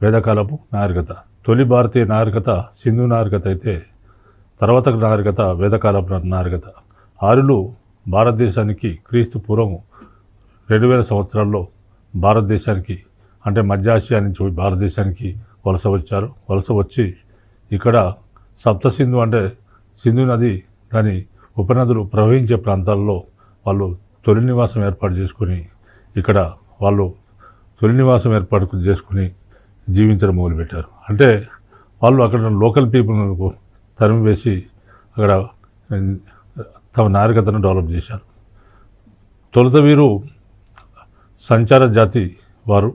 వేదకాలపు నాగరికత. తొలి భారతీయ నాగరికత సింధు నాగరికత అయితే తర్వాత నాగరికత వేదకాలపు నాగరికత. ఆర్యులు భారతదేశానికి క్రీస్తు పూర్వం 2000 సంవత్సరాల్లో భారతదేశానికి అంటే మధ్య ఆసియా నుంచి భారతదేశానికి వలస వచ్చారు. వలస వచ్చి ఇక్కడ సప్త సింధు అంటే సింధు నది దాని ఉపనదులు ప్రవహించే ప్రాంతాల్లో వాళ్ళు తొలి నివాసం ఏర్పాటు చేసుకుని ఇక్కడ వాళ్ళు తొలి నివాసం ఏర్పాటు చేసుకుని జీవించడం మొదలుపెట్టారు. అంటే వాళ్ళు అక్కడ లోకల్ పీపుల్ను తరిమివేసి అక్కడ తమ నాగరికతను డెవలప్ చేశారు. తొలుత వీరు సంచార జాతి వారు.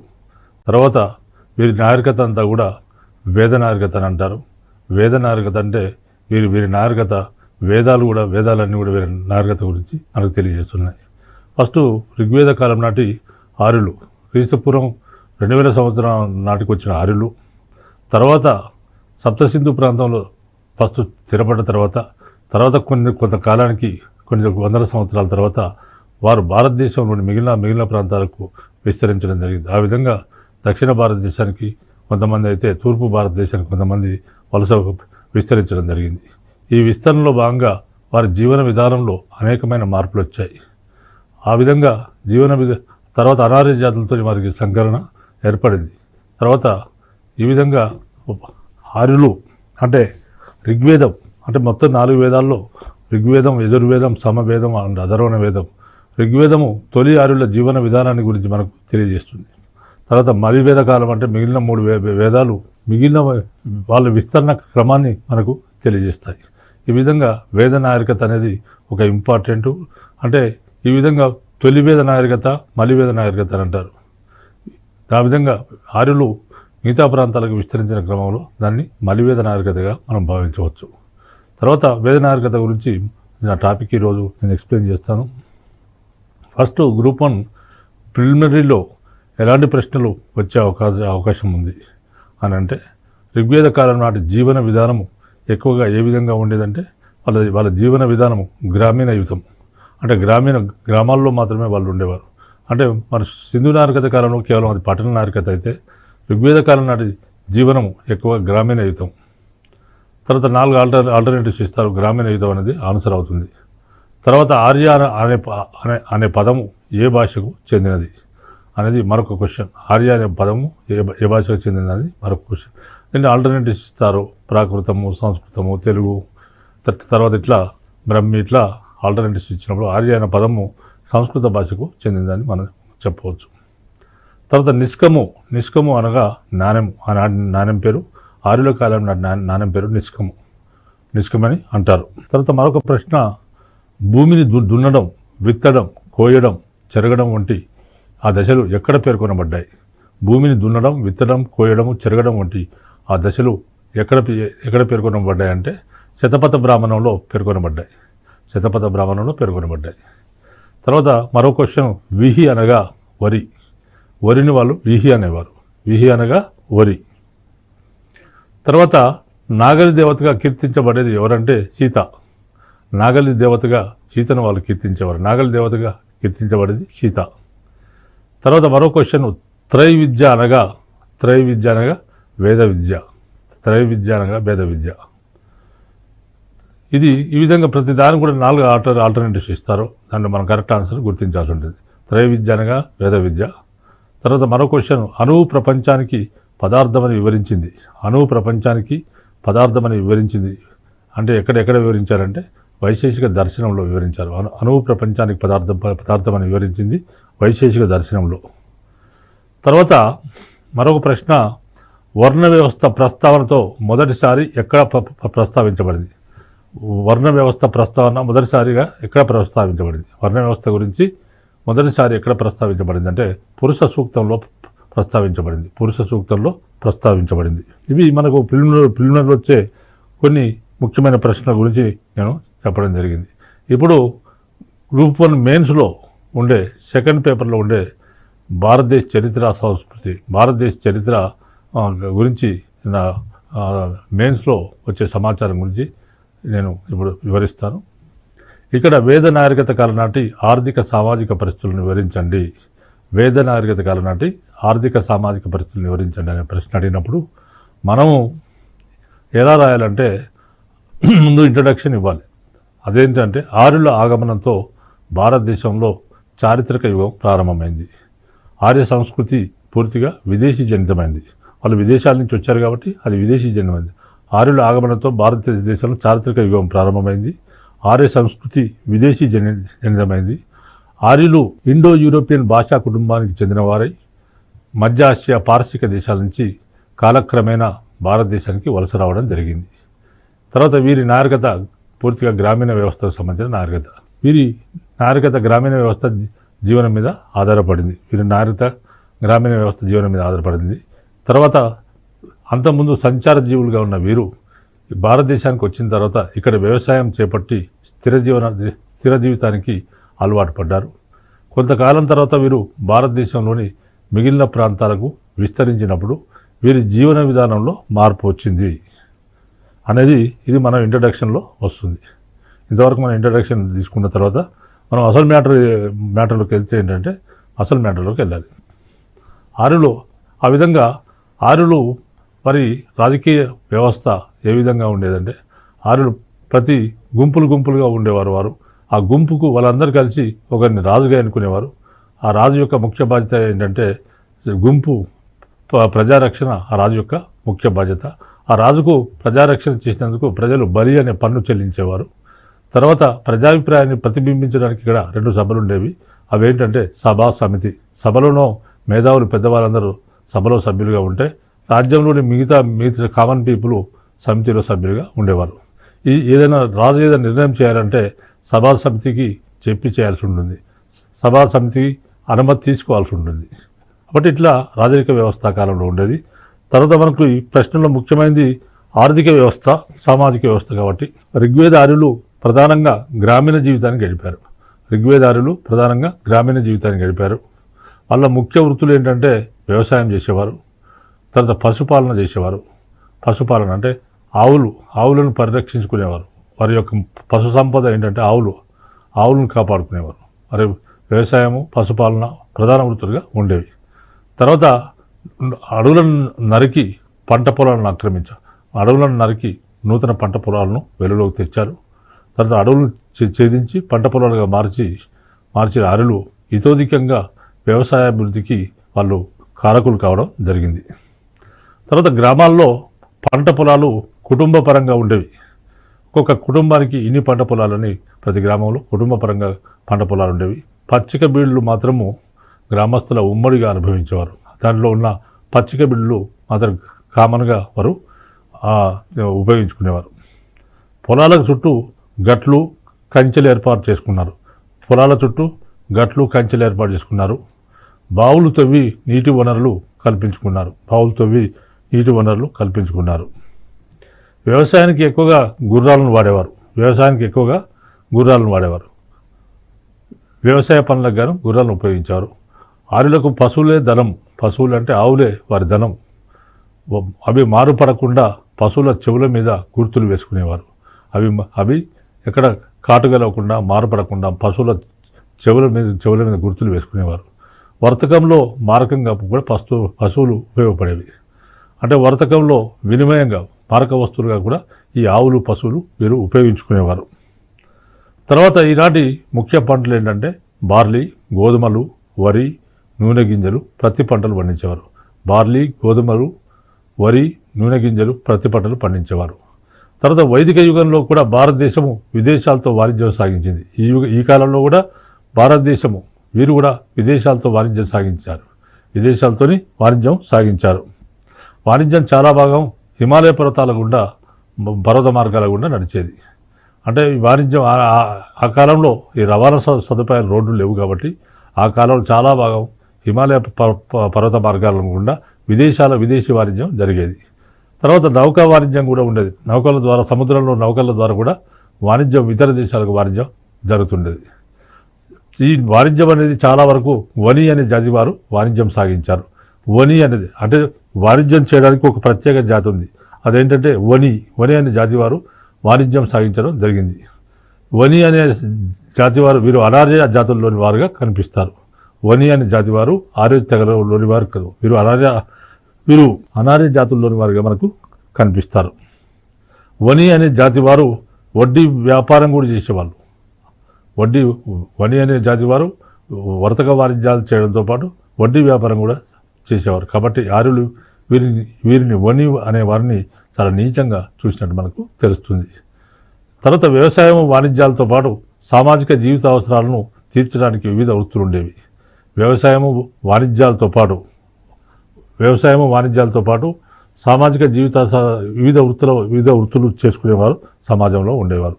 తర్వాత వీరి నాగరికత అంతా కూడా వేద నాగరికత అని అంటారు. వేద నాగరికత అంటే వీరి నాగరికత వేదాలన్నీ కూడా వీరి నాగరికత గురించి మనకు తెలియజేస్తున్నాయి. ఫస్ట్ ఋగ్వేద కాలం నాటి ఆర్యులు, క్రీస్తుపూర్వం 2000 సంవత్సరం నాటికి వచ్చిన ఆర్యులు, తర్వాత సప్తసింధు ప్రాంతంలో ఫస్ట్ స్థిరపడ్డ తర్వాత కొంతకాలానికి కొన్ని వందల సంవత్సరాల తర్వాత వారు భారతదేశంలోని మిగిలిన ప్రాంతాలకు విస్తరించడం జరిగింది. ఆ విధంగా దక్షిణ భారతదేశానికి కొంతమంది అయితే తూర్పు భారతదేశానికి కొంతమంది వలస విస్తరించడం జరిగింది. ఈ విస్తరణలో భాగంగా వారి జీవన విధానంలో అనేకమైన మార్పులు వచ్చాయి. ఆ విధంగా తర్వాత అనార్య జాతులతో వారికి సంకరణ ఏర్పడింది. తర్వాత ఈ విధంగా ఆర్యులు అంటే ఋగ్వేదం అంటే మొత్తం 4 వేదాల్లో ఋగ్వేదం, యజుర్వేదం, సమవేదం అండ్ అధర్వణ వేదం. ఋగ్వేదము తొలి ఆర్యుల జీవన విధానాన్ని గురించి మనకు తెలియజేస్తుంది. తర్వాత మలివేద కాలం అంటే మిగిలిన 3 వేదాలు మిగిలిన వాళ్ళ విస్తరణ క్రమాన్ని మనకు తెలియజేస్తాయి. ఈ విధంగా వేద నాగరికత అనేది ఒక ఇంపార్టెంట్. అంటే ఈ విధంగా తొలి వేద నాగరికత, మలివేద నాగరికత అని అంటారు. ఆ విధంగా ఆర్యులు మిగతా ప్రాంతాలకు విస్తరించిన క్రమంలో దాన్ని మలివేద నాగరికతగా మనం భావించవచ్చు. తర్వాత వేద నాగరికత గురించి నా టాపిక్ ఈరోజు నేను ఎక్స్ప్లెయిన్ చేస్తాను. ఫస్ట్ గ్రూప్ 1 ప్రిలిమినరీలో ఎలాంటి ప్రశ్నలు వచ్చే అవకాశం ఉంది అని అంటే, ఋగ్వేద కాలం నాటి జీవన విధానము ఎక్కువగా ఏ విధంగా ఉండేదంటే వాళ్ళ జీవన విధానము గ్రామీణ యుతం. అంటే గ్రామాల్లో మాత్రమే వాళ్ళు ఉండేవారు. అంటే మన సింధు నాగరికత కాలంలో కేవలం అది పట్టణ నాగరికత అయితే ఋగ్వేద కాలం నాటి జీవనము ఎక్కువ గ్రామీణ యుతం. తర్వాత 4 ఆల్టర్నేటివ్స్ ఇస్తారు. గ్రామీణ యుతం అనేది ఆన్సర్ అవుతుంది. తర్వాత ఆర్య అనే పదము ఏ భాషకు చెందినది అనేది మరొక క్వశ్చన్. ఆర్య అనే పదము ఏ భాషకు చెందినది మరొక క్వశ్చన్. దీన్ని ఆల్టర్నేటివ్స్ ఇస్తారు. ప్రాకృతము, సంస్కృతము, తెలుగు, తర్వాత ఇట్లా బ్రహ్మి, ఇట్లా ఆల్టర్నేటివ్స్ ఇచ్చినప్పుడు ఆర్య అనే పదము సంస్కృత భాషకు చెందిందని మనం చెప్పవచ్చు. తర్వాత నిష్కము అనగా నాణెము. ఆ నాణెం పేరు ఆర్యుల కాలం నాణెం పేరు నిష్కమని అంటారు. తర్వాత మరొక ప్రశ్న, భూమిని దున్నడం, విత్తడం, కోయడం, చెరగడం వంటి ఆ దశలు ఎక్కడ పేర్కొనబడ్డాయి? భూమిని దున్నడం, విత్తడం, కోయడం, చెరగడం వంటి ఆ దశలు ఎక్కడ పేర్కొనబడ్డాయి అంటే శతపథ బ్రాహ్మణంలో పేర్కొనబడ్డాయి. తర్వాత మరో క్వశ్చన్, విహి అనగా వరి. వరిని వాళ్ళు విహి అనేవారు. విహి అనగా వరి. తర్వాత నాగలి దేవతగా కీర్తించబడేది ఎవరంటే సీత. నాగలి దేవతగా సీతను వాళ్ళు కీర్తించేవారు. నాగలి దేవతగా కీర్తించబడేది సీత. తర్వాత మరో క్వశ్చన్, త్రైవిద్య అనగా వేద విద్య. ఇది ఈ విధంగా ప్రతి దానికి కూడా 4 ఆల్టర్నేటివ్స్ ఇస్తారు. దాంట్లో మనం కరెక్ట్ ఆన్సర్ గుర్తించాల్సి ఉంటుంది. త్రైవిద్య అనగా వేద విద్య. తర్వాత మరో క్వశ్చన్, అణువు ప్రపంచానికి పదార్థమని వివరించింది అంటే ఎక్కడ వివరించారంటే వైశేషిక దర్శనంలో వివరించారు. అణువు ప్రపంచానికి పదార్థమని వివరించింది వైశేషిక దర్శనంలో. తర్వాత మరొక ప్రశ్న, వర్ణ వ్యవస్థ ప్రస్తావనతో మొదటిసారి ఎక్కడ ప్రస్తావించబడింది? వర్ణ వ్యవస్థ ప్రస్తావన మొదటిసారిగా ఎక్కడ ప్రస్తావించబడింది? వర్ణ వ్యవస్థ గురించి మొదటిసారి ఎక్కడ ప్రస్తావించబడింది అంటే పురుష సూక్తంలో ప్రస్తావించబడింది. ఇవి మనకు ప్రిలిమినరీలో వచ్చే కొన్ని ముఖ్యమైన ప్రశ్నల గురించి నేను చెప్పడం జరిగింది. ఇప్పుడు గ్రూప్ 1 మెయిన్స్లో ఉండే సెకండ్ పేపర్లో ఉండే భారతదేశ చరిత్ర, సంస్కృతి, భారతదేశ చరిత్ర గురించి మెయిన్స్లో వచ్చే సమాచారం గురించి నేను ఇప్పుడు వివరిస్తాను. ఇక్కడ వేద నాగరికత కాలం నాటి ఆర్థిక సామాజిక పరిస్థితులను వివరించండి. వేద నాగరికత కాలం నాటి ఆర్థిక సామాజిక పరిస్థితులను వివరించండి అనే ప్రశ్న అడిగినప్పుడు మనము ఎలా రాయాలంటే ముందు ఇంట్రడక్షన్ ఇవ్వాలి. అదేంటంటే ఆర్యుల ఆగమనంతో భారతదేశంలో చారిత్రక యుగం ప్రారంభమైంది. ఆర్య సంస్కృతి పూర్తిగా విదేశీ జనితమైంది. వాళ్ళు విదేశాల నుంచి వచ్చారు కాబట్టి అది విదేశీ జనితమైంది. ఆర్యుల ఆగమనంతో భారతదేశంలో చారిత్రక యుగం ప్రారంభమైంది. ఆర్య సంస్కృతి విదేశీ జనితమైంది. ఆర్యులు ఇండో యూరోపియన్ భాషా కుటుంబానికి చెందినవారై మధ్య ఆసియా పారసిక దేశాల నుంచి కాలక్రమేణా భారతదేశానికి వలస రావడం జరిగింది. తర్వాత వీరి నాగరికత పూర్తిగా గ్రామీణ వ్యవస్థకు సంబంధించిన నాగరికత. వీరి నాగరికత గ్రామీణ వ్యవస్థ జీవనం మీద ఆధారపడింది. వీరి నాగరికత గ్రామీణ వ్యవస్థ జీవనం మీద ఆధారపడింది. తర్వాత అంతకుముందు సంచార జీవులుగా ఉన్న వీరు భారతదేశానికి వచ్చిన తర్వాత ఇక్కడ వ్యవసాయం చేపట్టి స్థిర జీవితానికి అలవాటు పడ్డారు. కొంతకాలం తర్వాత వీరు భారతదేశంలోని మిగిలిన ప్రాంతాలకు విస్తరించినప్పుడు వీరి జీవన విధానంలో మార్పు వచ్చింది అనేది ఇది మన ఇంట్రడక్షన్లో వస్తుంది. ఇంతవరకు మనం ఇంట్రడక్షన్ తీసుకున్న తర్వాత మనం అసలు మ్యాటర్లోకి వెళ్తే ఏంటంటే అసలు మ్యాటర్లోకి వెళ్ళాలి. ఆర్యులు ఆ విధంగా ఆర్యులు మరి రాజకీయ వ్యవస్థ ఏ విధంగా ఉండేదంటే ఆర్యులు ప్రతి గుంపులుగా ఉండేవారు. వారు ఆ గుంపుకు వాళ్ళందరూ కలిసి ఒకరిని రాజుగా ఎన్నుకునేవారు. ఆ రాజు యొక్క ముఖ్య బాధ్యత ఏంటంటే గుంపు ప్రజారక్షణ ఆ రాజు యొక్క ముఖ్య బాధ్యత. ఆ రాజుకు ప్రజారక్షణ చేసినందుకు ప్రజలు బలి అనే పన్ను చెల్లించేవారు. తర్వాత ప్రజాభిప్రాయాన్ని ప్రతిబింబించడానికి ఇక్కడ 2 సభలు ఉండేవి. అవేంటంటే సభ, సమితి. సభలోనో మేధావులు పెద్దవాళ్ళందరూ సభలో సభ్యులుగా ఉంటే రాజ్యంలోని మిగతా కామన్ పీపుల్ సమితిలో సభ్యులుగా ఉండేవారు. ఏదైనా రాజు ఏదైనా నిర్ణయం చేయాలంటే సభా సమితికి చెప్పి చేయాల్సి ఉంటుంది. సభా సమితికి అనుమతి తీసుకోవాల్సి ఉంటుంది. కాబట్టి ఇట్లా రాజరిక వ్యవస్థ కాలంలో ఉండేది. తర్వాత మనకు ఈ ప్రశ్నలో ముఖ్యమైనది ఆర్థిక వ్యవస్థ, సామాజిక వ్యవస్థ. కాబట్టి ఋగ్వేద ఆర్యులు ప్రధానంగా గ్రామీణ జీవితాన్ని గడిపారు. వాళ్ళ ముఖ్య వృత్తులు ఏంటంటే వ్యవసాయం చేసేవారు. తర్వాత పశుపాలన చేసేవారు. పశుపాలన అంటే ఆవులను పరిరక్షించుకునేవారు. వారి యొక్క పశు సంపద ఏంటంటే ఆవులను కాపాడుకునేవారు. మరి వ్యవసాయము, పశుపాలన ప్రధాన వృత్తులుగా ఉండేవి. తర్వాత అడవులను నరికి పంట పొలాలను ఆక్రమించారు. అడవులను నరికి నూతన పంట పొలాలను వెలుగులోకి తెచ్చారు. తర్వాత అడవులను ఛేదించి పంట పొలాలుగా మార్చిన ఆర్యులు ఇతోధికంగా వ్యవసాయాభివృద్ధికి వాళ్ళు కారకులు కావడం జరిగింది. తర్వాత గ్రామాల్లో పంట పొలాలు కుటుంబ పరంగా ఉండేవి. ఒక్కొక్క కుటుంబానికి ఇన్ని పంట పొలాలని ప్రతి గ్రామంలో కుటుంబ పరంగా పంట పొలాలు ఉండేవి. పచ్చిక బీడులు మాత్రము గ్రామస్తుల ఉమ్మడిగా అనుభవించేవారు. దాంట్లో ఉన్న పచ్చిక బీడులు మాత్రం కామన్గా వారు ఉపయోగించుకునేవారు. పొలాలకు చుట్టూ గట్లు, కంచెలు ఏర్పాటు చేసుకున్నారు. బావులు తవ్వి నీటి వనరులు కల్పించుకున్నారు. వ్యవసాయానికి ఎక్కువగా గుర్రాలను వాడేవారు. వ్యవసాయ పనులకు గాను గుర్రాలను ఉపయోగించారు. ఆర్యులకు పశువులే ధనం. పశువులు అంటే ఆవులే వారి ధనం. అవి మారుపడకుండా పశువుల చెవుల మీద గుర్తులు వేసుకునేవారు. అవి ఎక్కడ కాటుగలవకుండా మారుపడకుండా పశువుల చెవుల మీద గుర్తులు వేసుకునేవారు. వర్తకంలో మారకంగా కూడా పశువులు ఉపయోగపడేవి. అంటే వర్తకంలో వినిమయంగా మారక వస్తువులుగా కూడా ఈ ఆవులు, పశువులు వీరు ఉపయోగించుకునేవారు. తర్వాత ఈనాటి ముఖ్య పంటలు ఏంటంటే బార్లీ, గోధుమలు, వరి, నూనె గింజలు, ప్రతి పంటలు పండించేవారు. తర్వాత వైదిక యుగంలో కూడా భారతదేశము విదేశాలతో వాణిజ్యం సాగించింది. ఈ కాలంలో కూడా భారతదేశము వీరు కూడా విదేశాలతో వాణిజ్యం సాగించారు. వాణిజ్యం చాలా భాగం హిమాలయ పర్వతాల గుండా, పర్వత మార్గాల గుండా నడిచేది. అంటే ఈ వాణిజ్యం ఆ కాలంలో ఈ రవాణా సదుపాయాలు రోడ్లు లేవు కాబట్టి ఆ కాలంలో చాలా భాగం హిమాలయ పర్వత మార్గాల గుండా విదేశీ వాణిజ్యం జరిగేది. తర్వాత నౌకా వాణిజ్యం కూడా ఉండేది. సముద్రంలో నౌకల ద్వారా కూడా వాణిజ్యం, ఇతర దేశాలకు వాణిజ్యం జరుగుతుండేది. ఈ వాణిజ్యం అనేది చాలా వరకు వని అనే జాతి వారు వాణిజ్యం సాగించారు. వని అనేది అంటే వాణిజ్యం చేయడానికి ఒక ప్రత్యేక జాతి ఉంది. అదేంటంటే వని అనే జాతి వారు వాణిజ్యం సాగించడం జరిగింది. వని అనే జాతి వారు వీరు అనార్య జాతుల్లోని వారుగా కనిపిస్తారు. వని అనే జాతి వారు ఆర్య తెగలోని వారు కాదు. వీరు అనార్య జాతుల్లోని వారుగా మనకు కనిపిస్తారు. వని అనే జాతి వారు వడ్డీ వ్యాపారం కూడా చేసేవాళ్ళు. వని అనే జాతి వారు వర్తక వాణిజ్యాలు చేయడంతో పాటు వడ్డీ వ్యాపారం కూడా చేసేవారు. కాబట్టి ఆర్యులు వీరిని వని అనే వారిని చాలా నీచంగా చూసినట్టు మనకు తెలుస్తుంది. తర్వాత వ్యవసాయం వాణిజ్యాలతో పాటు సామాజిక జీవిత అవసరాలను తీర్చడానికి వివిధ వృత్తులు ఉండేవి. వ్యవసాయము వాణిజ్యాలతో పాటు సామాజిక వివిధ వృత్తులు చేసుకునేవారు సమాజంలో ఉండేవారు.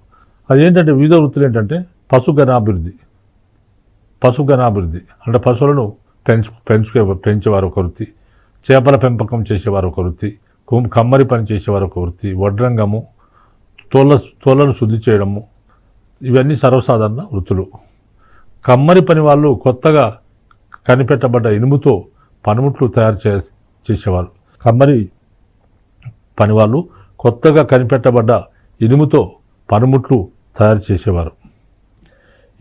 అదేంటంటే వివిధ వృత్తులు ఏంటంటే పశుగణాభివృద్ధి అంటే పశువులను పెంచేవారు ఒక వృత్తి, చేపల పెంపకం చేసేవారు ఒక వృత్తి, కమ్మరి పని చేసేవారు ఒక వృత్తి, వడ్రంగము, తోళ్లను శుద్ధి చేయడము, ఇవన్నీ సర్వసాధారణ వృత్తులు. కమ్మరి పని వాళ్ళు కొత్తగా కనిపెట్టబడ్డ ఇనుముతో పనిముట్లు తయారు చేసేవారు. కమ్మరి పని వాళ్ళు కొత్తగా కనిపెట్టబడ్డ ఇనుముతో పనిముట్లు తయారు చేసేవారు.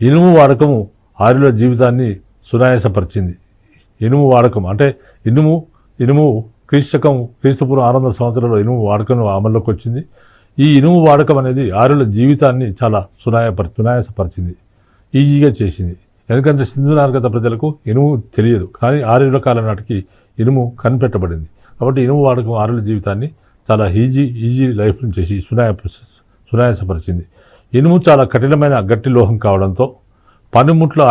ఇనుము వాడకము ఆర్యుల జీవితాన్ని సునాయాసపరిచింది. ఇనుము వాడకం అంటే ఇనుము క్రీస్తుపూర్వం 600 సంవత్సరాల్లో ఇనుము వాడకం అమల్లోకి వచ్చింది. ఈ ఇనుము వాడకం అనేది ఆర్యుల జీవితాన్ని చాలా సునాయాసపరిచింది, ఈజీగా చేసింది. ఎందుకంటే సింధు నాగరికత ప్రజలకు ఇనుము తెలియదు, కానీ ఆర్యుల కాలం నాటికి ఇనుము కనిపెట్టబడింది. కాబట్టి ఇనుము వాడకం ఆర్యుల జీవితాన్ని చాలా ఈజీ లైఫ్ని చేసి సునాయాసపరిచింది. ఇనుము చాలా కఠినమైన గట్టి లోహం కావడంతో పనిముట్లు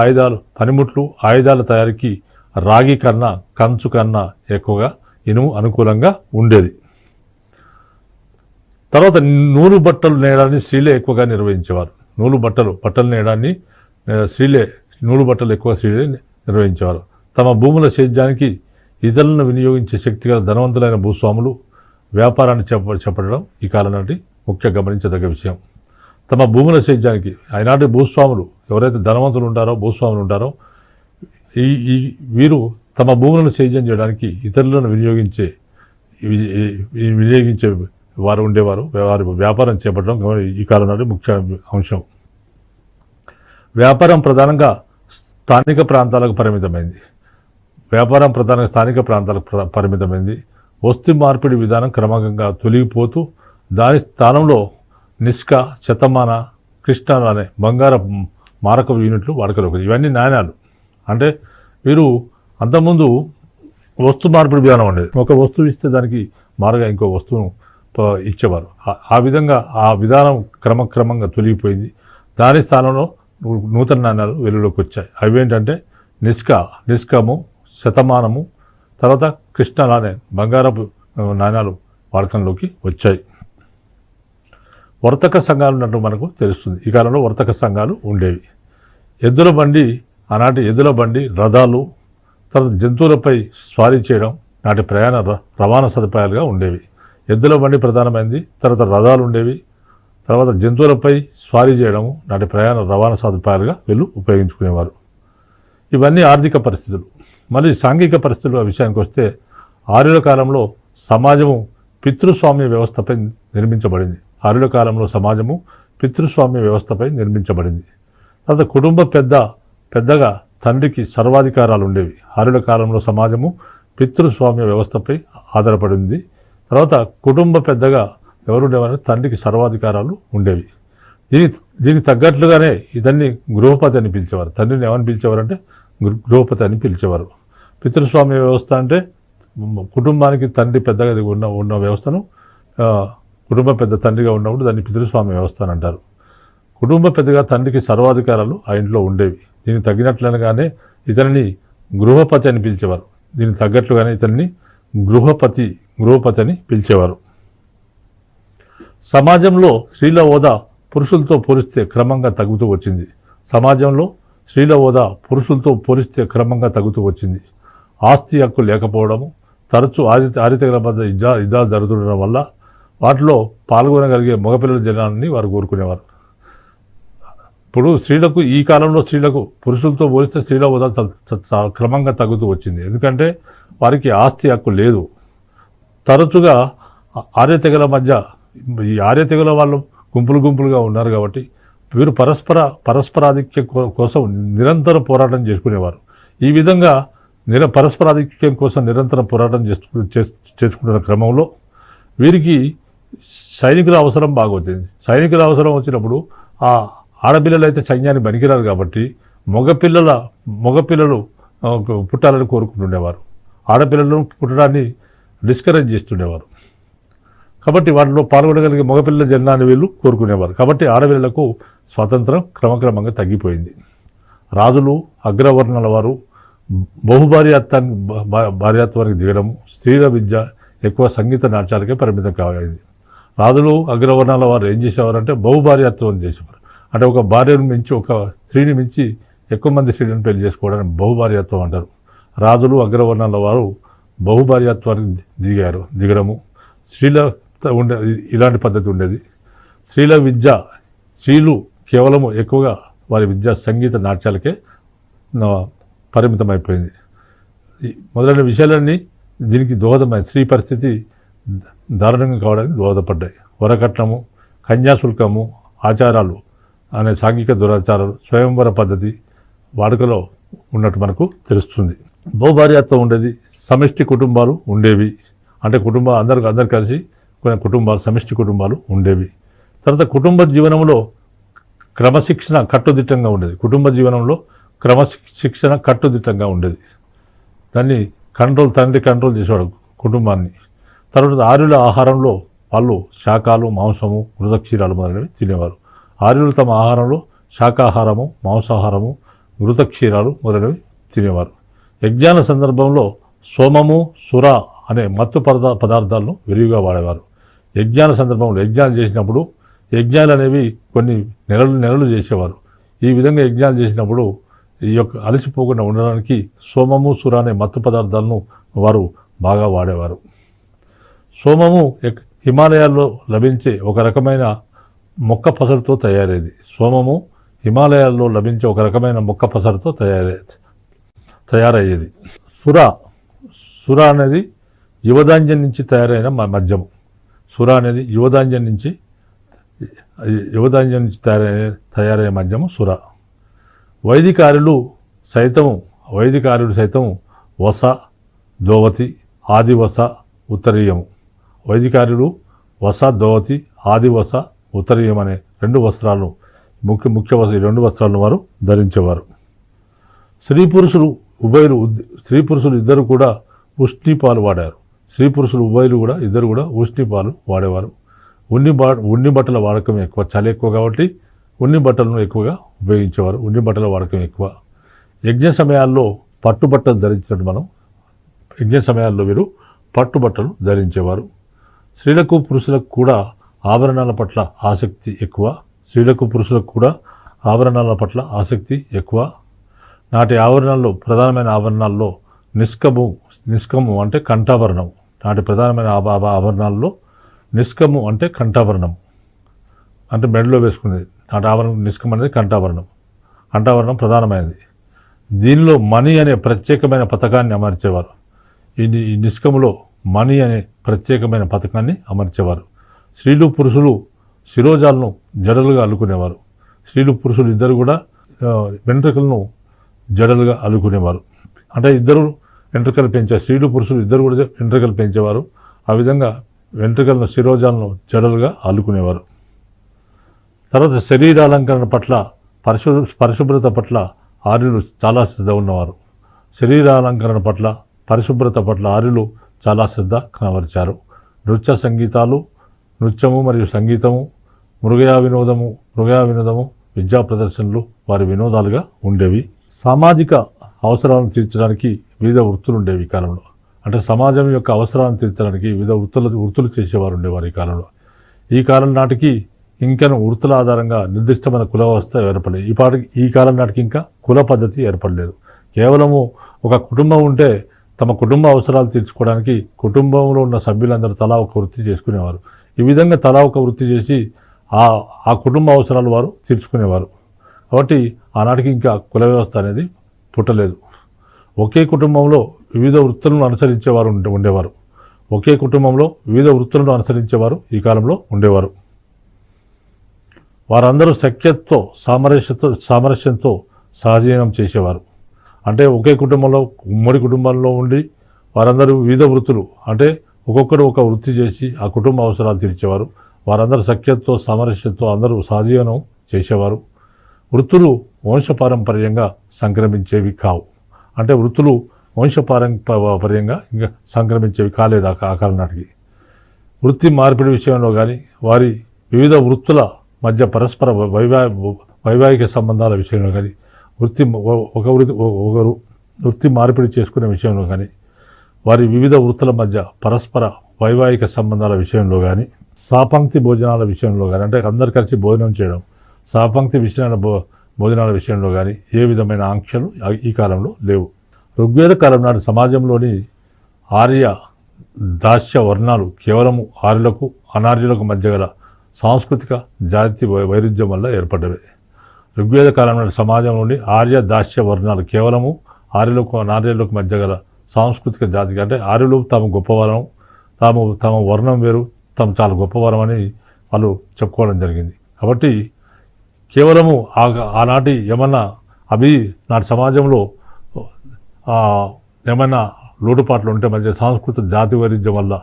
ఆయుధాల తయారీకి రాగి కన్నా కంచు కన్నా ఎక్కువగా ఇనుము అనుకూలంగా ఉండేది. తర్వాత నూలు బట్టలు నేయడాన్ని స్త్రీలే ఎక్కువగా నిర్వహించేవారు. బట్టలు నేయడాన్ని నూలు బట్టలు ఎక్కువ స్త్రీలే నిర్వహించేవారు. తమ భూముల సేద్యానికి ఇతరులను వినియోగించే శక్తిగల ధనవంతులైన భూస్వాములు వ్యాపారాన్ని చేపట్టడం ఈ కాలం నాటి ముఖ్య గమనించదగ్గ విషయం. తమ భూముల సేద్యానికి ఆనాటి భూస్వాములు ఎవరైతే ధనవంతులు భూస్వాములు ఉంటారో వీరు తమ భూములను సేద్యం చేయడానికి ఇతరులను వినియోగించే వారు ఉండేవారు. వారి వ్యాపారం చేపట్టడం ఈ కాలం నాటి ముఖ్య అంశం. వ్యాపారం ప్రధానంగా స్థానిక ప్రాంతాలకు పరిమితమైంది. వస్తు మార్పిడి విధానం క్రమంగా తొలగిపోతూ దాని స్థానంలో నిష్క, శతమాన, కృష్ణ అనే బంగార మారక యూనిట్లు వాడుకలోకి. ఇవన్నీ నాణ్యాలు. అంటే వీరు అంతకుముందు వస్తు మార్పిడి విధానం ఉండేది. ఒక వస్తువు ఇస్తే దానికి మారుగా ఇంకో వస్తువును ఇచ్చేవారు. ఆ విధానం క్రమంగా తొలగిపోయింది. దాని స్థానంలో నూతన నాణ్యాలు వెలుగులోకి వచ్చాయి. అవి ఏంటంటే నిష్కము, శతమానము, తర్వాత కృష్ణ అనే బంగారపు నాణ్యాలు వాడకంలోకి వచ్చాయి. వర్తక సంఘాలు ఉన్నట్టు మనకు తెలుస్తుంది. ఈ కాలంలో వర్తక సంఘాలు ఉండేవి. ఆనాటి ఎద్దుల బండి, రథాలు, తర్వాత జంతువులపై స్వారీ చేయడం నాటి ప్రయాణ రవాణా సదుపాయాలుగా ఉండేవి. ఎద్దుల బండి ప్రధానమైంది, తర్వాత రథాలు ఉండేవి, తర్వాత జంతువులపై స్వారీ చేయడము నాటి ప్రయాణ రవాణా సదుపాయాలుగా వీళ్ళు ఉపయోగించుకునేవారు. ఇవన్నీ ఆర్థిక పరిస్థితులు. మళ్ళీ సాంఘిక పరిస్థితుల విషయానికి వస్తే ఆర్యుల కాలంలో సమాజము పితృస్వామ్య వ్యవస్థపై నిర్మించబడింది. తర్వాత కుటుంబ పెద్దగా తండ్రికి సర్వాధికారాలు ఉండేవి. ఆర్యుల కాలంలో సమాజము పితృస్వామ్య వ్యవస్థపై ఆధారపడింది. తర్వాత కుటుంబ పెద్దగా ఎవరుండేవారంటే తండ్రికి సర్వాధికారాలు ఉండేవి. దీనికి తగ్గట్లుగానే ఇతన్ని గృహపతి అని పిలిచేవారు. తండ్రిని ఏమని పిలిచేవారంటే గృహపతి అని పిలిచేవారు. పితృస్వామ్య వ్యవస్థ అంటే కుటుంబానికి తండ్రి పెద్దగా ఉన్న వ్యవస్థను కుటుంబ పెద్ద తండ్రిగా ఉన్నప్పుడు దాన్ని పితృస్వామ్య వ్యవస్థ అని అంటారు. కుటుంబ పెద్దగా తండ్రికి సర్వాధికారాలు ఆ ఇంట్లో ఉండేవి. దీనికి తగ్గినట్లుగానే ఇతనిని గృహపతి అని పిలిచేవారు. దీనికి తగ్గట్లుగానే ఇతన్ని గృహపతి అని పిలిచేవారు. సమాజంలో స్త్రీల హోదా పురుషులతో పోలిస్తే క్రమంగా తగ్గుతూ వచ్చింది. ఆస్తి హక్కు లేకపోవడము, తరచూ ఆరితెగల మధ్య యుద్ధాలు జరుగుతుండడం వల్ల వాటిలో పాల్గొనగలిగే మగపిల్లల జనాన్ని వారు కోరుకునేవారు. ఇప్పుడు ఈ కాలంలో స్త్రీలకు పురుషులతో పోలిస్తే స్త్రీల హోదా క్రమంగా తగ్గుతూ వచ్చింది. ఎందుకంటే వారికి ఆస్తి హక్కు లేదు. తరచుగా ఆర్యతెగల మధ్య ఈ ఆర్యతెగల వాళ్ళు గుంపులుగా ఉన్నారు కాబట్టి వీరు పరస్పరాధిక్యం కోసం నిరంతరం పోరాటం చేసుకునేవారు. ఈ విధంగా పరస్పర ఆధిక్యం కోసం నిరంతరం పోరాటం చేసుకుంటున్న క్రమంలో వీరికి సైనికుల అవసరం బాగా వచ్చింది. సైనికుల అవసరం వచ్చినప్పుడు ఆ ఆడపిల్లలు అయితే సైన్యానికి పనికిరారు కాబట్టి మగపిల్లలు పుట్టాలని కోరుకుంటుండేవారు. ఆడపిల్లలను పుట్టడాన్ని డిస్కరేజ్ చేస్తుండేవారు. కాబట్టి వాటిలో పాల్గొనగలిగే మగపిల్లల జన్మాన్ని వీళ్ళు కోరుకునేవారు. కాబట్టి ఆడపిల్లలకు స్వాతంత్రం క్రమక్రమంగా తగ్గిపోయింది. రాజులు అగ్రవర్ణాల వారు భార్యాత్వానికి దిగడం, స్త్రీల విద్య ఎక్కువ సంగీత నాట్యాలకే పరిమితం కావాలి. రాజులు అగ్రవర్ణాల వారు ఏం చేసేవారంటే బహుభార్యాత్వం చేసేవారు. అంటే ఒక భార్యను మించి, ఒక స్త్రీని మించి ఎక్కువ మంది స్త్రీలను పెళ్లి చేసుకోవడానికి బహుభార్యాత్వం అంటారు. రాజులు అగ్రవర్ణాల వారు బహుభార్యాత్వానికి దిగడము, స్త్రీల ఇలాంటి పద్ధతి ఉండేది. స్త్రీల విద్య, స్త్రీలు కేవలం ఎక్కువగా వారి విద్య సంగీత నాట్యాలకే పరిమితమైపోయింది. మొదలైన విషయాలన్నీ దీనికి దోహదమైంది. స్త్రీ పరిస్థితి దారుణంగా కావడానికి దోహదపడ్డాయి. వరకట్నము, కన్యాశుల్కము ఆచారాలు అనే సాంఘిక దురాచారాలు, స్వయంవర పద్ధతి వాడుకలో ఉన్నట్టు మనకు తెలుస్తుంది. బహుభార్యాత్వం ఉండేది. సమిష్టి కుటుంబాలు ఉండేవి. అంటే అందరు కలిసి కొన్ని కుటుంబాలు, సమిష్టి కుటుంబాలు ఉండేవి. తర్వాత కుటుంబ జీవనంలో క్రమశిక్షణ కట్టుదిట్టంగా ఉండేది. కుటుంబ జీవనంలో క్రమశిక్షణ కట్టుదిట్టంగా ఉండేది. దాన్ని తండ్రి కంట్రోల్ చేసేవాడు కుటుంబాన్ని. తర్వాత ఆర్యుల ఆహారంలో వాళ్ళు శాకాలు, మాంసము, మృతక్షీరాలు మొదలైనవి తినేవారు. ఆర్యులు తమ ఆహారంలో శాకాహారము, మాంసాహారము, మృతక్షీరాలు మొదలైనవి తినేవారు. యజ్ఞాల సందర్భంలో సోమము, సుర అనే మత్తు పదార్థాలను విరివిగా వాడేవారు. యజ్ఞాల సందర్భంలో యజ్ఞాలు చేసినప్పుడు యజ్ఞాలు అనేవి కొన్ని నెలలు చేసేవారు. ఈ విధంగా యజ్ఞాలు చేసినప్పుడు ఈ యొక్క అలసిపోకుండా ఉండడానికి సోమము, సుర అనే మత్తు పదార్థాలను వారు బాగా వాడేవారు. సోమము హిమాలయాల్లో లభించే ఒక రకమైన మొక్క పసరుతో తయారయ్యేది. సోమము హిమాలయాల్లో లభించే ఒక రకమైన మొక్క పసరుతో తయారయ్యేది. సుర అనేది యువధాన్యం నుంచి తయారైన మద్యము. సుర అనేది యువధాన్యం నుంచి తయారయ్యే మద్యము సుర. వైదికారులు సైతము వస, దోవతి, ఆదివస, ఉత్తరీయము. వైదికారులు వస, దోవతి, ఆదివస, ఉత్తరీయం అనే రెండు వస్త్రాలను ఈ రెండు వస్త్రాలను వారు ధరించేవారు. స్త్రీ పురుషులు ఇద్దరు కూడా ఉష్ణిపాలు వాడారు. స్త్రీ పురుషులు ఉభయులు కూడా ఇద్దరు కూడా ఉష్ణిపాలు వాడేవారు. ఉన్ని బట్టల వాడకం ఎక్కువ, చలి ఎక్కువ కాబట్టి ఉన్ని బట్టలను ఎక్కువగా ఉపయోగించేవారు. ఉన్ని బట్టల వాడకం ఎక్కువ. యజ్ఞ సమయాల్లో పట్టుబట్టలు ధరించినట్టు యజ్ఞ సమయాల్లో వీరు పట్టుబట్టలు ధరించేవారు. స్త్రీలకు పురుషులకు కూడా ఆభరణాల పట్ల ఆసక్తి ఎక్కువ. నాటి ఆభరణాల్లో ప్రధానమైన ఆభరణాల్లో నిష్కము అంటే కంఠాభరణం. నాటి ప్రధానమైన ఆభరణాల్లో నిష్కము అంటే కంఠాభరణం, అంటే మెడలో వేసుకునేది. నాటి ఆభరణం నిష్కం అనేది కంఠాభరణం ప్రధానమైనది. దీనిలో మణి అనే ప్రత్యేకమైన పథకాన్ని అమర్చేవారు. ఈ నిష్కములో మణి అనే ప్రత్యేకమైన పథకాన్ని అమర్చేవారు. స్త్రీలు పురుషులు శిరోజాలను జడలుగా అల్లుకునేవారు. స్త్రీలు పురుషులు ఇద్దరు కూడా వెంట్రుకలను జడలుగా అల్లుకునేవారు. అంటే ఇద్దరు వెంట్రుకలు పెంచారు. స్త్రీలు పురుషులు ఇద్దరు కూడా వెంట్రుకలు పెంచేవారు. ఆ విధంగా వెంట్రుకలను, శిరోజాలను జడలుగా అల్లుకునేవారు. తర్వాత శరీరాలంకరణ పట్ల, పరిశుభ్రత పట్ల ఆర్యులు చాలా శ్రద్ధ ఉన్నవారు. శరీరాలంకరణ పట్ల, పరిశుభ్రత పట్ల ఆర్యులు చాలా శ్రద్ధ కనబరిచారు. నృత్యము మరియు సంగీతము, మృగయా వినోదము, విద్యా ప్రదర్శనలు వారి వినోదాలుగా ఉండేవి. సామాజిక అవసరాలను తీర్చడానికి వివిధ వృత్తులు ఉండేవి ఈ కాలంలో. అంటే సమాజం యొక్క అవసరాలను తీర్చడానికి వివిధ వృత్తులు చేసేవారు ఉండేవారు ఈ కాలంలో. ఈ కాలం నాటికి ఇంకను వృత్తుల ఆధారంగా నిర్దిష్టమైన కుల వ్యవస్థ ఏర్పడలేదు. ఈ కాలం నాటికి ఇంకా కుల పద్ధతి ఏర్పడలేదు. కేవలము ఒక కుటుంబం ఉంటే తమ కుటుంబ అవసరాలు తీర్చుకోవడానికి కుటుంబంలో ఉన్న సభ్యులందరూ తలా ఒక వృత్తి చేసుకునేవారు. ఈ విధంగా తలా ఒక వృత్తి చేసి ఆ కుటుంబ అవసరాలు వారు తీర్చుకునేవారు. కాబట్టి ఆనాటికి ఇంకా కుల వ్యవస్థ అనేది పుట్టలేదు. ఒకే కుటుంబంలో వివిధ వృత్తులను అనుసరించేవారు ఉండేవారు. ఒకే కుటుంబంలో వివిధ వృత్తులను అనుసరించేవారు ఈ కాలంలో ఉండేవారు. వారందరూ సఖ్యతతో, సామరస్యంతో సహజీవనం చేసేవారు. అంటే ఒకే కుటుంబంలో ఉమ్మడి కుటుంబంలో ఉండి వారందరూ వివిధ వృత్తులు అంటే ఒక్కొక్కరు ఒక వృత్తి చేసి ఆ కుటుంబ అవసరాలు తీర్చేవారు. వారందరూ సఖ్యతతో సామరస్యంతో అందరూ సహజీవనం చేసేవారు. వృత్తులు వంశపారంపర్యంగా సంక్రమించేవి కావు. అంటే వృత్తులు వంశపారంపర్యంగా ఇంకా సంక్రమించేవి కాలేదు ఆ కాలం నాటికి. వృత్తి మార్పిడి విషయంలో కానీ వారి వివిధ వృత్తుల మధ్య పరస్పర వైవాహిక సంబంధాల విషయంలో కానీ వృత్తి మార్పిడి చేసుకునే విషయంలో కానీ వారి వివిధ వృత్తుల మధ్య పరస్పర వైవాహిక సంబంధాల విషయంలో కానీ సాపంక్తి భోజనాల విషయంలో కానీ అంటే అందరు కలిసి భోజనం చేయడం సాపంక్తి భోజనాల విషయంలో కానీ ఏ విధమైన ఆంక్షలు ఈ కాలంలో లేవు. ఋగ్వేద కాలం నాటి సమాజంలోని ఆర్య దాస్య వర్ణాలు కేవలము ఆర్యులకు అనార్యులకు మధ్య గల సాంస్కృతిక జాతి వైరుధ్యం వల్ల ఏర్పడ్డవే. ఋగ్వేద కాలం నాటి సమాజంలోని ఆర్య దాస్య వర్ణాలు కేవలము ఆర్యులకు అనార్యులకు మధ్య గల సాంస్కృతిక జాతికి అంటే ఆర్యులు తాము గొప్పవారం తమ వర్ణం వేరు తాము చాలా గొప్పవారం అని వాళ్ళు చెప్పుకోవడం జరిగింది. కాబట్టి కేవలము ఆనాటి ఏమన్నా నాటి సమాజంలో ఏమైనా లోటుపాట్లు ఉంటే మధ్య సాంస్కృతిక జాతి వైరుధ్యం వల్ల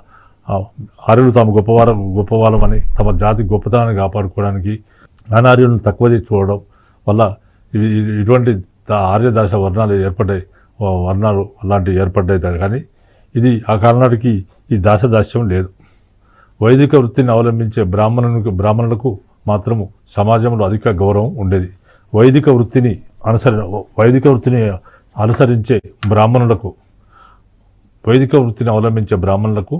ఆర్యులు తాము గొప్పవాళ్ళమని తమ జాతి గొప్పతనాన్ని కాపాడుకోవడానికి అనార్యులను తక్కువ చేసి చూడడం వల్ల ఇటువంటి ఆర్యదాస వర్ణాలు అలాంటివి ఏర్పడ్డాయి. కానీ ఇది ఆ కాలం నాటికి ఈ దాస్యం లేదు. వైదిక వృత్తిని అవలంబించే బ్రాహ్మణులకు మాత్రము సమాజంలో అధిక గౌరవం ఉండేది. వైదిక వృత్తిని అవలంబించే బ్రాహ్మణులకు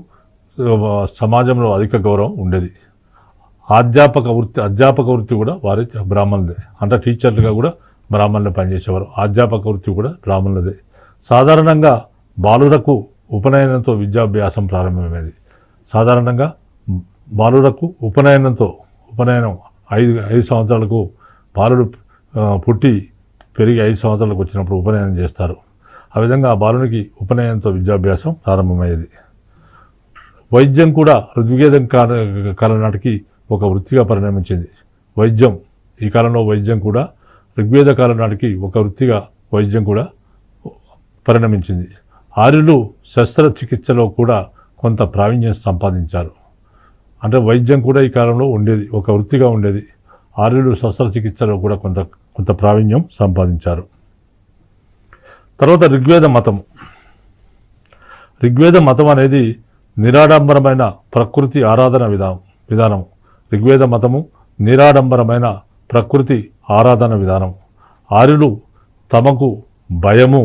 సమాజంలో అధిక గౌరవం ఉండేది. అధ్యాపక వృత్తి కూడా వారి బ్రాహ్మణులదే. అంటే టీచర్లుగా కూడా బ్రాహ్మణులు పనిచేసేవారు. అధ్యాపక వృత్తి కూడా బ్రాహ్మణులదే. సాధారణంగా బాలురకు ఉపనయనంతో విద్యాభ్యాసం ప్రారంభమైంది. సాధారణంగా బాలురకు ఉపనయనం 5 సంవత్సరాలకు బాలుడు పుట్టి పెరిగి 5 సంవత్సరాలకు వచ్చినప్పుడు ఉపనయనం చేస్తారు. ఆ విధంగా ఆ బాలునికి ఉపనయనంతో విద్యాభ్యాసం ప్రారంభమయ్యేది. వైద్యం కూడా ఋగ్వేదం కాలం నాటికి ఒక వృత్తిగా పరిణమించింది. ఈ కాలంలో వైద్యం కూడా ఋగ్వేద కాలం నాటికి ఒక వృత్తిగా వైద్యం కూడా పరిణమించింది. ఆర్యులు శస్త్రచికిత్సలో కూడా కొంత ప్రావీణ్యం సంపాదించారు. అంటే వైద్యం కూడా ఈ కాలంలో ఉండేది, ఒక వృత్తిగా ఉండేది. ఆర్యులు శస్త్రచికిత్సలో కూడా కొంత ప్రావీణ్యం సంపాదించారు. తర్వాత ఋగ్వేద మతం అనేది నిరాడంబరమైన ప్రకృతి ఆరాధన విధానం. ఋగ్వేద మతము నిరాడంబరమైన ప్రకృతి ఆరాధన విధానం. ఆర్యులు తమకు భయము,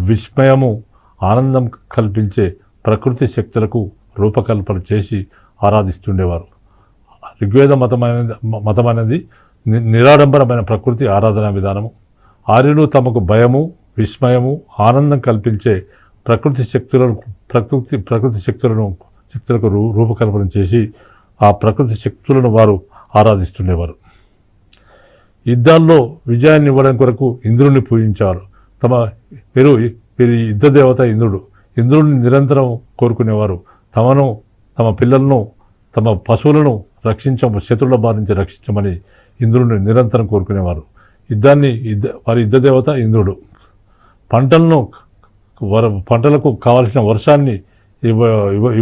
విస్మయము, ఆనందం కల్పించే ప్రకృతి శక్తులకు రూపకల్పన చేసి ఆరాధిస్తుండేవారు. ఋగ్వేద మతం అనేది నిరాడంబరమైన ప్రకృతి ఆరాధన విధానము. ఆర్యులు తమకు భయము, విస్మయము, ఆనందం కల్పించే ప్రకృతి శక్తులకు రూపకల్పన చేసి ఆ ప్రకృతి శక్తులను వారు ఆరాధిస్తుండేవారు. యుద్ధాల్లో విజయాన్ని ఇవ్వడం కొరకు ఇంద్రుడిని పూజించారు. వీరి యుద్ధ దేవత ఇంద్రుడిని నిరంతరం కోరుకునేవారు. తమ పిల్లలను, తమ పశువులను శత్రువుల బారి నుంచి రక్షించమని ఇంద్రుడిని నిరంతరం కోరుకునేవారు. వారి యుద్ధ దేవత ఇంద్రుడు. పంటలకు కావలసిన వర్షాన్ని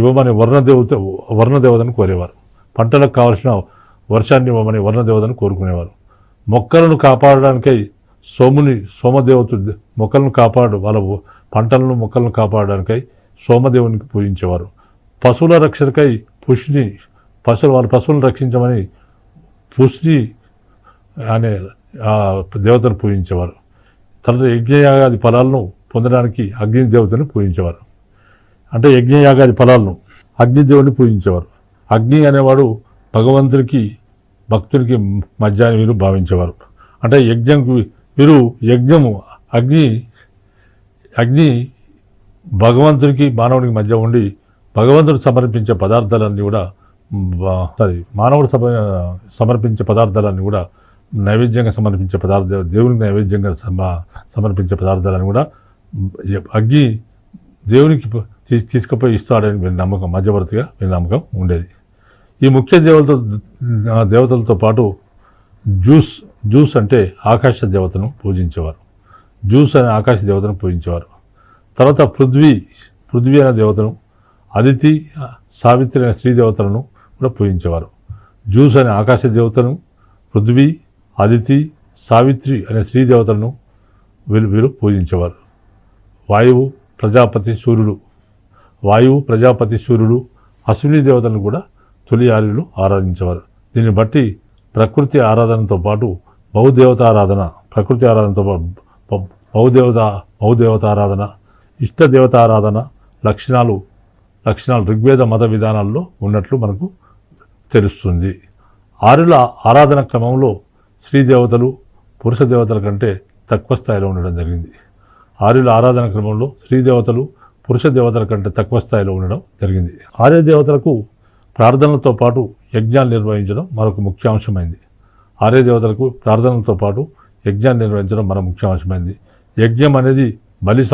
ఇవ్వమని వర్ణదేవతను కోరేవారు. పంటలకు కావలసిన వర్షాన్ని ఇవ్వమని వర్ణదేవతను కోరుకునేవారు. మొక్కలను కాపాడడానికై సోమదేవత మొక్కలను వాళ్ళ మొక్కలను కాపాడడానికై సోమదేవునికి పూజించేవారు. పశువుల రక్షణకై వాళ్ళ పశువులను రక్షించమని పుష్ని అనే దేవతను పూజించేవారు. తర్వాత యజ్ఞయాగాది ఫలాలను పొందడానికి అగ్నిదేవతను పూజించేవారు. అంటే యజ్ఞయాగాది ఫలాలను అగ్నిదేవుని పూజించేవారు. అగ్ని అనేవాడు భగవంతునికి భక్తునికి మధ్య అని వీరు భావించేవారు. అంటే అగ్ని భగవంతునికి మానవునికి మధ్య ఉండి భగవంతుడు సమర్పించే పదార్థాలన్నీ కూడా మానవుడు సమర్పించే పదార్థాలన్నీ కూడా నైవేద్యంగా సమర్పించే దేవునికి నైవేద్యంగా సమర్పించే పదార్థాలను కూడా అగ్ని దేవునికి తీసుకుపోయి ఇస్తాడని వీరి నమ్మకం, మధ్యవర్తిగా వీరి నమ్మకం ఉండేది. ఈ ముఖ్య దేవతలతో పాటు జూస్ అంటే ఆకాశ దేవతను పూజించేవారు. జూస్ అనే ఆకాశ దేవతను పూజించేవారు. తర్వాత పృథ్వీ అనే దేవతను, అదితి, సావిత్రి అనే స్త్రీ దేవతలను కూడా పూజించేవారు. జూస్ అనే ఆకాశ దేవతను, పృథ్వీ, అదితి, సావిత్రి అనే స్త్రీ దేవతలను వీరు పూజించేవారు. వాయువు, ప్రజాపతి సూర్యుడు, అశ్విని దేవతలను కూడా తొలి ఆర్యులు ఆరాధించేవారు. దీన్ని బట్టి ప్రకృతి ఆరాధనతో పాటు బహుదేవతారాధన, బహుదేవతారాధన, ఇష్టదేవతారాధన లక్షణాలు ఋగ్వేద మత విధానాల్లో ఉన్నట్లు మనకు తెలుస్తుంది. ఆర్యుల ఆరాధన క్రమంలో స్త్రీ దేవతలు పురుష దేవతల కంటే తక్కువ స్థాయిలో ఉండడం జరిగింది. ఆర్యుల ఆరాధన క్రమంలో స్త్రీ దేవతలు పురుష దేవతల కంటే తక్కువ స్థాయిలో ఉండడం జరిగింది. ఆర్య దేవతలకు ప్రార్థనలతో పాటు యజ్ఞాలు నిర్వహించడం మరొక ముఖ్య అంశమైంది. ఆర్య దేవతలకు ప్రార్థనలతో పాటు యజ్ఞాన్ని నిర్వహించడం మరొక ముఖ్య అంశమైంది. యజ్ఞం అనేది బలి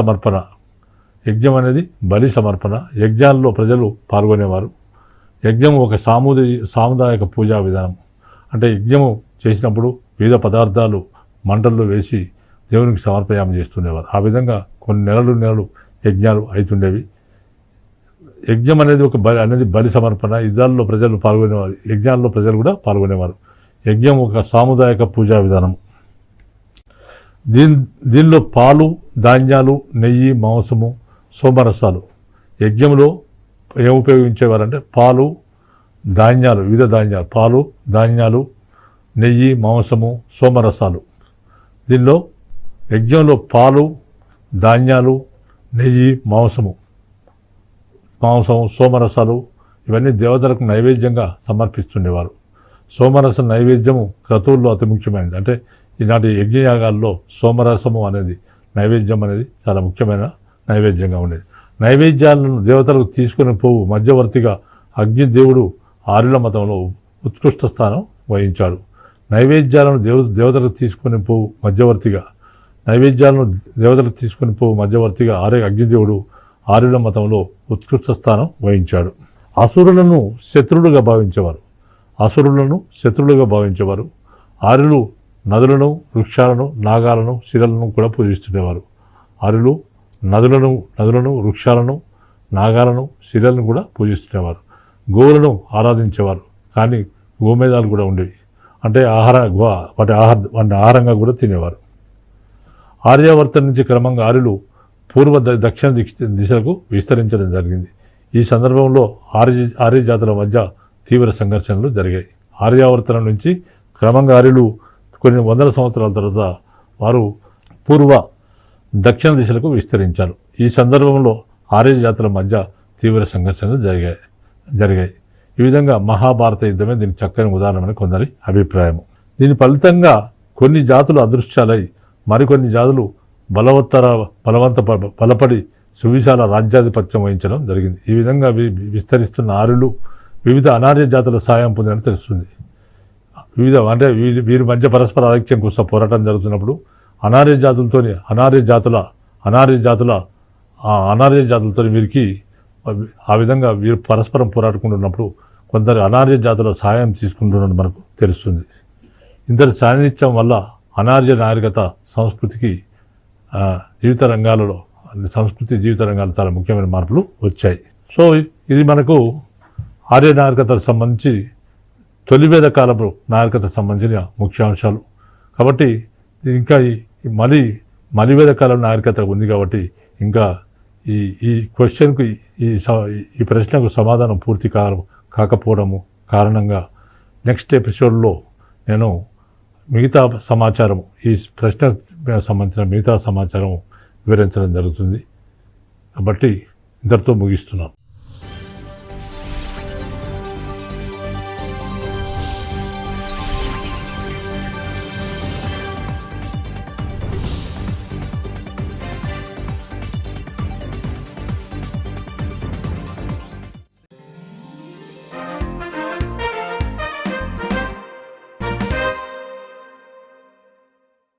సమర్పణ. యజ్ఞాల్లో ప్రజలు పాల్గొనేవారు. యజ్ఞం ఒక సాముదాయక పూజా విధానం. అంటే యజ్ఞము చేసినప్పుడు వివిధ పదార్థాలు మంటల్లో వేసి దేవునికి సమర్పయామం చేస్తుండేవారు. ఆ విధంగా కొన్ని నెలలు యజ్ఞాలు అవుతుండేవి. యజ్ఞం అనేది బలి సమర్పణ. యుద్ధాల్లో ప్రజలు పాల్గొనేవారు, యజ్ఞాల్లో ప్రజలు కూడా పాల్గొనేవారు. యజ్ఞం ఒక సాముదాయక పూజా విధానం. దీనిలో పాలు, ధాన్యాలు, నెయ్యి, మాంసము, సోమరసాలు. యజ్ఞంలో ఏం ఉపయోగించేవారంటే పాలు, ధాన్యాలు, వివిధ ధాన్యాలు, పాలు, ధాన్యాలు, నెయ్యి, మాంసము, సోమరసాలు. దీనిలో యజ్ఞంలో పాలు, ధాన్యాలు, నెయ్యి, మాంసం, సోమరసాలు ఇవన్నీ దేవతలకు నైవేద్యంగా సమర్పిస్తుండేవారు. సోమరస నైవేద్యము క్రతువుల్లో అతి ముఖ్యమైనది. అంటే ఈనాటి యజ్ఞయాగాల్లో సోమరసము అనేది నైవేద్యం అనేది చాలా ముఖ్యమైన నైవేద్యంగా ఉండేది. నైవేద్యాలను దేవతలకు తీసుకుని పోవు మధ్యవర్తిగా అగ్నిదేవుడు ఆర్యుల మతంలో ఉత్కృష్ట స్థానం వహించాడు. నైవేద్యాలను దేవతలకు తీసుకుని పోవు మధ్యవర్తిగా అగ్నిదేవుడు ఆర్యుల మతంలో ఉత్కృష్ట స్థానం వహించాడు. అసురులను శత్రువులుగా భావించేవారు. ఆర్యులు నదులను, వృక్షాలను, నాగాలను, శిలలను కూడా పూజిస్తుండేవారు. ఆర్యులు నదులను, వృక్షాలను, నాగాలను, శిలలను కూడా పూజిస్తుండేవారు. గోవులను ఆరాధించేవారు. కానీ గోమేధాలు కూడా ఉండేవి. అంటే వాటి ఆహారంగా కూడా తినేవారు. ఆర్యావర్తం నుంచి క్రమంగా ఆర్యులు దక్షిణ దిశలకు విస్తరించడం జరిగింది. ఈ సందర్భంలో ఆర్య జాతుల మధ్య తీవ్ర సంఘర్షణలు జరిగాయి. ఆర్యావర్తనం నుంచి క్రమంగా ఆర్యులు కొన్ని వందల సంవత్సరాల తర్వాత వారు దక్షిణ దిశలకు విస్తరించారు. ఈ సందర్భంలో ఆర్య జాతుల మధ్య తీవ్ర సంఘర్షణలు జరిగాయి. ఈ విధంగా మహాభారత యుద్ధమే దీనికి చక్కని ఉదాహరణని కొందరి అభిప్రాయం. దీని ఫలితంగా కొన్ని జాతులు అదృశ్యాలై మరికొన్ని జాతులు బలపడి సువిశాల రాజ్యాధిపత్యం వహించడం జరిగింది. ఈ విధంగా విస్తరిస్తున్న ఆర్యులు వివిధ అనార్య జాతుల సాయం పొందినట్టు తెలుస్తుంది. వీరి మధ్య పరస్పర ఐక్యం కోసం పోరాటం జరుగుతున్నప్పుడు అనార్య జాతులతో వీరికి ఆ విధంగా వీరు పరస్పరం పోరాడుకుంటున్నప్పుడు కొందరు అనార్య జాతుల సహాయం తీసుకుంటున్నట్టు మనకు తెలుస్తుంది. ఇంతటి సాన్నిధ్యం వల్ల అనార్య నాగరికత జీవిత రంగాల్లో చాలా ముఖ్యమైన మార్పులు వచ్చాయి. సో ఇది మనకు ఆర్య నాగరికతకు సంబంధించి తొలివేద కాలపు నాగరికతకు సంబంధించిన ముఖ్యాంశాలు. కాబట్టి ఇంకా మలివేద కాలం నాగరికత ఉంది. కాబట్టి ఇంకా ఈ క్వశ్చన్కు ఈ ప్రశ్నకు సమాధానం పూర్తి కాకపోవడము కారణంగా నెక్స్ట్ ఎపిసోడ్లో నేను మిగతా సమాచారం, ఈ ప్రశ్నకు సంబంధించిన మిగతా సమాచారం వివరించడం జరుగుతుంది. కాబట్టి ఇంతటితో ముగిస్తున్నాను.